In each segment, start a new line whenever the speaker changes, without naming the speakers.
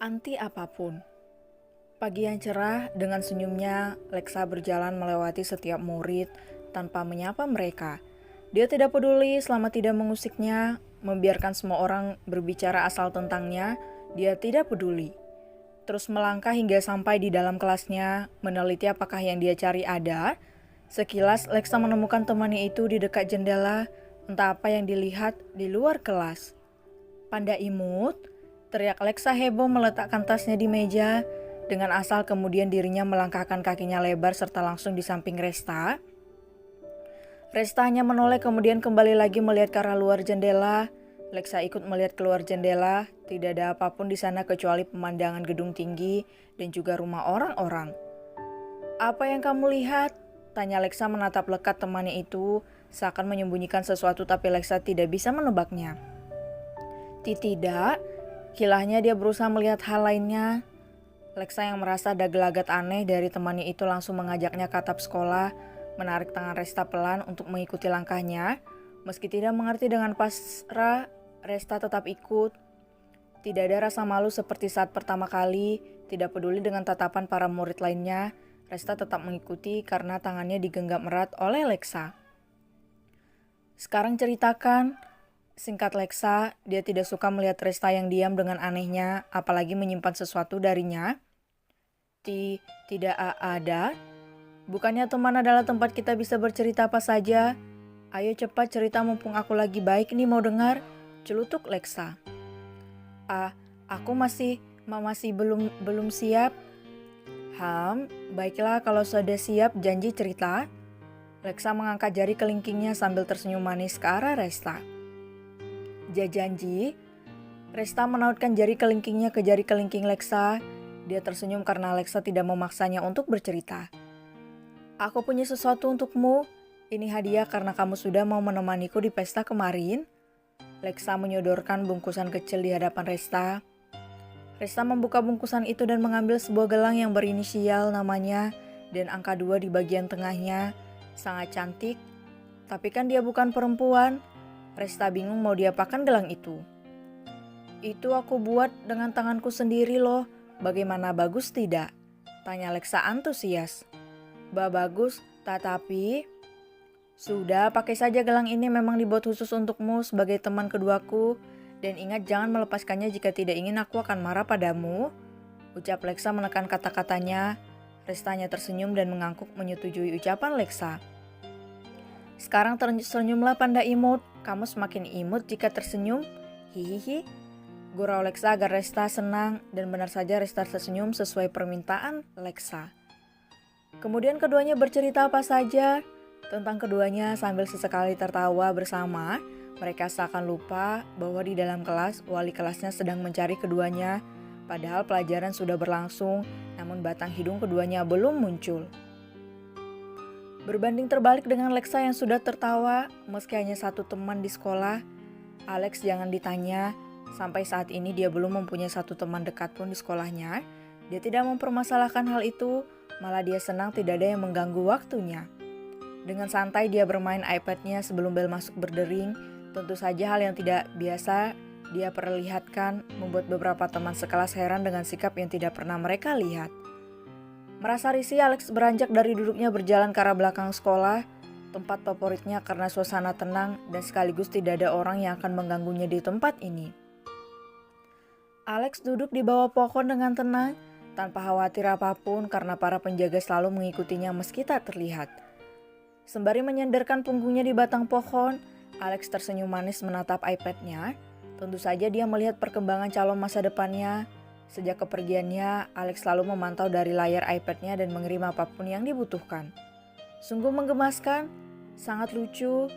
Anti apapun. Pagi yang cerah, dengan senyumnya, Lexa berjalan melewati setiap murid tanpa menyapa mereka. Dia tidak peduli selama tidak mengusiknya, membiarkan semua orang berbicara asal tentangnya, dia tidak peduli. Terus melangkah hingga sampai di dalam kelasnya, meneliti apakah yang dia cari ada. Sekilas, Lexa menemukan temannya itu di dekat jendela, entah apa yang dilihat di luar kelas. "Panda imut," teriak Lexa heboh meletakkan tasnya di meja, dengan asal kemudian dirinya melangkahkan kakinya lebar serta langsung di samping Resta. Resta hanya menoleh kemudian kembali lagi melihat ke arah luar jendela. Lexa ikut melihat keluar jendela, tidak ada apapun di sana kecuali pemandangan gedung tinggi dan juga rumah orang-orang. "Apa yang kamu lihat?" tanya Lexa menatap lekat temannya itu, seakan menyembunyikan sesuatu tapi Lexa tidak bisa menebaknya. Tidak, kilahnya dia berusaha melihat hal lainnya. Lexa yang merasa ada gelagat aneh dari temannya itu langsung mengajaknya ke atap sekolah, menarik tangan Resta pelan untuk mengikuti langkahnya. Meski tidak mengerti dengan pasrah, Resta tetap ikut. Tidak ada rasa malu seperti saat pertama kali, tidak peduli dengan tatapan para murid lainnya, Resta tetap mengikuti karena tangannya digenggam erat oleh Lexa. "Sekarang ceritakan," singkat Lexa. Dia tidak suka melihat Resta yang diam dengan anehnya, apalagi menyimpan sesuatu darinya. Tidak ada. Bukannya teman adalah tempat kita bisa bercerita apa saja? Ayo cepat cerita mumpung aku lagi baik nih mau dengar," celutuk Lexa. Aku masih belum siap." Baiklah kalau sudah siap janji cerita." Lexa mengangkat jari kelingkingnya sambil tersenyum manis ke arah Resta. "Janji?" Resta menautkan jari kelingkingnya ke jari kelingking Lexa. Dia tersenyum karena Lexa tidak memaksanya untuk bercerita. "Aku punya sesuatu untukmu. Ini hadiah karena kamu sudah mau menemaniku di pesta kemarin." Lexa menyodorkan bungkusan kecil di hadapan Resta. Resta membuka bungkusan itu dan mengambil sebuah gelang yang berinisial namanya dan angka 2 di bagian tengahnya. Sangat cantik, tapi kan dia bukan perempuan. Resta bingung mau diapakan gelang itu. "Itu aku buat dengan tanganku sendiri loh. Bagaimana, bagus tidak?" tanya Lexa antusias. Bagus, tetapi..." "Sudah, pakai saja gelang ini, memang dibuat khusus untukmu sebagai teman keduaku. Dan ingat jangan melepaskannya jika tidak ingin aku akan marah padamu," ucap Lexa menekan kata-katanya. Restanya tersenyum dan mengangguk menyetujui ucapan Lexa. "Sekarang tersenyumlah Panda imut, kamu semakin imut jika tersenyum, hihihi," gurau Lexa agar Resta senang, dan benar saja Resta tersenyum sesuai permintaan Lexa. Kemudian keduanya bercerita apa saja tentang keduanya sambil sesekali tertawa bersama. Mereka seakan lupa bahwa di dalam kelas wali kelasnya sedang mencari keduanya. Padahal pelajaran sudah berlangsung, namun batang hidung keduanya belum muncul. Berbanding terbalik dengan Lexa yang sudah tertawa, meski hanya satu teman di sekolah, Alex jangan ditanya. Sampai saat ini dia belum mempunyai satu teman dekat pun di sekolahnya. Dia tidak mempermasalahkan hal itu, malah dia senang tidak ada yang mengganggu waktunya. Dengan santai dia bermain iPad-nya sebelum bel masuk berdering. Tentu saja hal yang tidak biasa dia perlihatkan membuat beberapa teman sekelas heran dengan sikap yang tidak pernah mereka lihat. Merasa risih, Alex beranjak dari duduknya berjalan ke arah belakang sekolah, tempat favoritnya karena suasana tenang dan sekaligus tidak ada orang yang akan mengganggunya di tempat ini. Alex duduk di bawah pohon dengan tenang, tanpa khawatir apapun karena para penjaga selalu mengikutinya meski tak terlihat. Sembari menyandarkan punggungnya di batang pohon, Alex tersenyum manis menatap iPad-nya. Tentu saja dia melihat perkembangan calon masa depannya. Sejak kepergiannya, Alex selalu memantau dari layar iPad-nya dan mengirim apapun yang dibutuhkan. Sungguh menggemaskan, sangat lucu.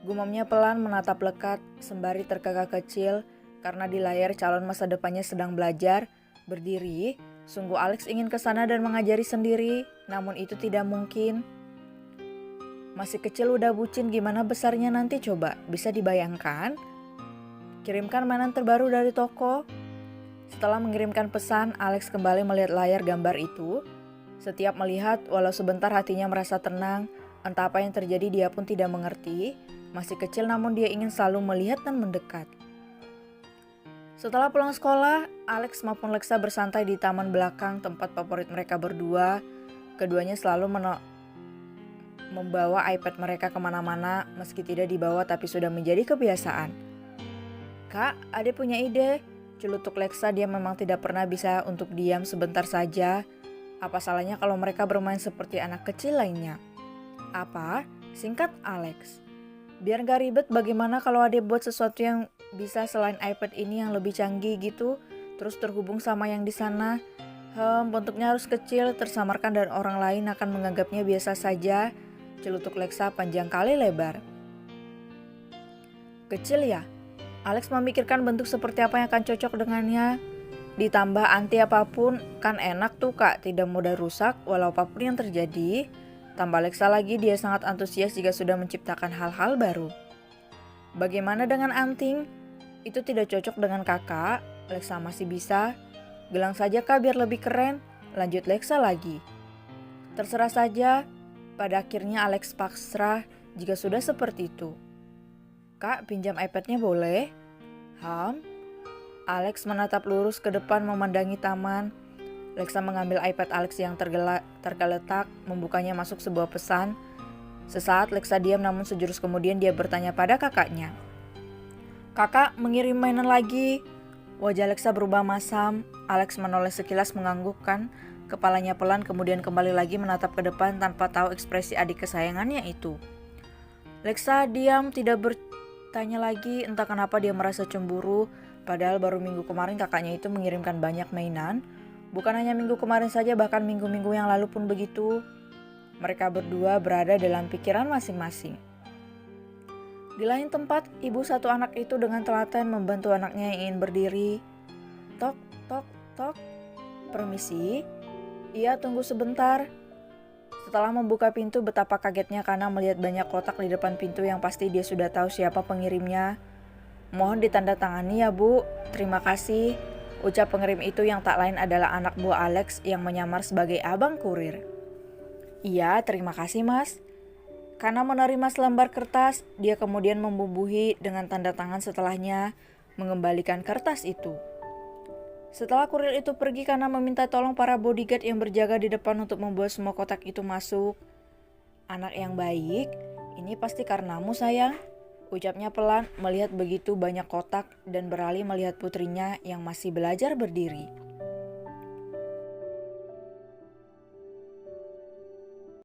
Gumamnya pelan menatap lekat, sembari terkekang kecil karena di layar calon masa depannya sedang belajar, berdiri. Sungguh Alex ingin ke sana dan mengajari sendiri, namun itu tidak mungkin. Masih kecil udah bucin, gimana besarnya nanti coba? Bisa dibayangkan? Kirimkan mainan terbaru dari toko. Setelah mengirimkan pesan, Alex kembali melihat layar gambar itu. Setiap melihat, walau sebentar hatinya merasa tenang. Entah apa yang terjadi dia pun tidak mengerti. Masih kecil namun dia ingin selalu melihat dan mendekat. Setelah pulang sekolah, Alex maupun Lexa bersantai di taman belakang tempat favorit mereka berdua. Keduanya selalu membawa iPad mereka kemana-mana meski tidak dibawa tapi sudah menjadi kebiasaan. Kak, adik punya ide. Celutuk Lexa, dia memang tidak pernah bisa untuk diam sebentar saja. Apa salahnya kalau mereka bermain seperti anak kecil lainnya? Apa? Singkat Alex. Biar gak ribet, bagaimana kalau adik buat sesuatu yang bisa selain iPad ini yang lebih canggih gitu, terus terhubung sama yang di sana. Bentuknya harus kecil, tersamarkan dan orang lain akan menganggapnya biasa saja. Celutuk Lexa panjang kali lebar. Kecil ya? Alex memikirkan bentuk seperti apa yang akan cocok dengannya. Ditambah anti apapun, kan enak tuh kak, tidak mudah rusak walau apapun yang terjadi. Tambah Lexa lagi, dia sangat antusias jika sudah menciptakan hal-hal baru. Bagaimana dengan anting? Itu tidak cocok dengan kakak. Lexa masih bisa. Gelang saja kak biar lebih keren. Lanjut Lexa lagi. Terserah saja. Pada akhirnya Alex pasrah jika sudah seperti itu. Kak, pinjam iPad-nya boleh? Alex menatap lurus ke depan memandangi taman. Lexa mengambil iPad Alex yang tergeletak, membukanya masuk sebuah pesan. Sesaat Lexa diam namun sejurus kemudian dia bertanya pada kakaknya. Kakak, mengirim mainan lagi. Wajah Lexa berubah masam. Alex menoleh sekilas menganggukkan kepalanya pelan kemudian kembali lagi menatap ke depan tanpa tahu ekspresi adik kesayangannya itu. Lexa diam, tidak bertanya lagi, entah kenapa dia merasa cemburu. Padahal baru minggu kemarin kakaknya itu mengirimkan banyak mainan. Bukan hanya minggu kemarin saja, bahkan minggu-minggu yang lalu pun begitu. Mereka berdua berada dalam pikiran masing-masing. Di lain tempat, ibu satu anak itu dengan telaten membantu anaknya yang ingin berdiri. Tok, tok, tok. Permisi. Iya, tunggu sebentar. Setelah membuka pintu, betapa kagetnya karena melihat banyak kotak di depan pintu yang pasti dia sudah tahu siapa pengirimnya. Mohon ditandatangani ya Bu, terima kasih. Ucap pengirim itu yang tak lain adalah anak buah Alex yang menyamar sebagai abang kurir. Iya, terima kasih mas. Karena menerima selembar kertas, dia kemudian membubuhi dengan tanda tangan setelahnya mengembalikan kertas itu. Setelah kurir itu pergi karena meminta tolong para bodyguard yang berjaga di depan untuk membawa semua kotak itu masuk. Anak yang baik, ini pasti karenamu sayang. Ucapnya pelan melihat begitu banyak kotak dan beralih melihat putrinya yang masih belajar berdiri.